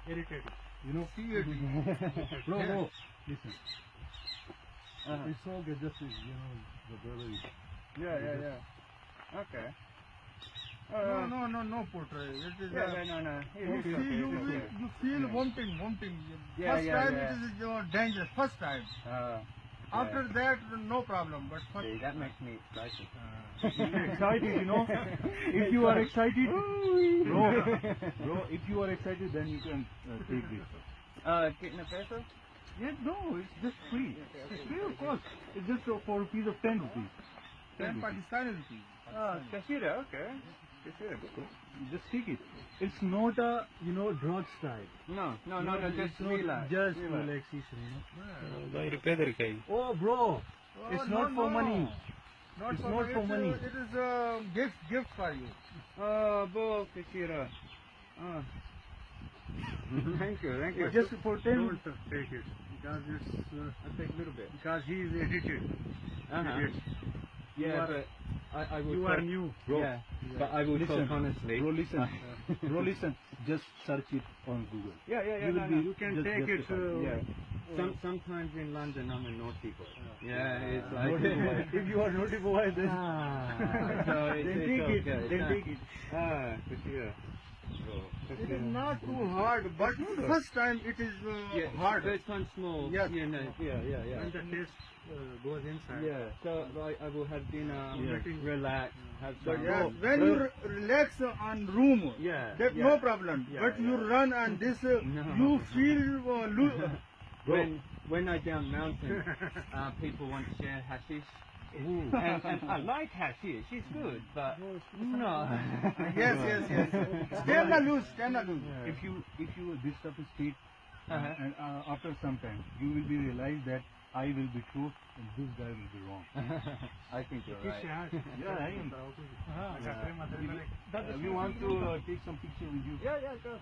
irritating. You know, bro, listen. It's all good, just, the brother is... Yeah. Okay. No portrait. It is No. you feel vomiting. Yeah, First yeah, time yeah. it is dangerous. First time. After that, no problem. But first See, that makes me excited. Excited, If you are excited, bro, if you are excited, then you can take this. Getting a peso? Yeah, no, it's just free. It's free, of course. It's just for a piece of 10 rupees. 10 Pakistani rupees. Kashira, okay. Kashira. Just take it. It's not a, drug style. No, just it's not relax. just Relax. relaxation, Oh, bro, it's not for money. Not It's not for money. It is a gift for you. Bo Kashira. Thank you. It's just for 10. Don't take it because it's I'll take a little bit. because he is edited. Yeah, You are- but I will You talk, are new. Bro, Yeah, but I will listen, talk honestly. Bro, listen. Bro, listen. Just search it on Google. Yeah. You will be You can just take it. justified. Yeah. Sometimes in London I'm a naughty boy. Yeah, it's like Naughty boy. If you are naughty boy, then so then it's take it. okay. Then take it. Kashira. It is not too hard, but first time it is hard. First time small. Yes. You know. Yeah. And the taste goes inside. Yeah, so I will have dinner, Yeah. relax, have But some. yes, when you relax on room, Yeah, that yeah. no problem. Yeah, but you yeah. run and this, No. you feel when I down mountain, people want to share hashish. And I like hashish, it's good, but no. yes. Stand loose. If you this stuff is sweet, Uh-huh. and after some time you will be realize that I will be true and this guy will be wrong. I think you're right. Yeah, I am. You want to take some picture with you? Yeah, go.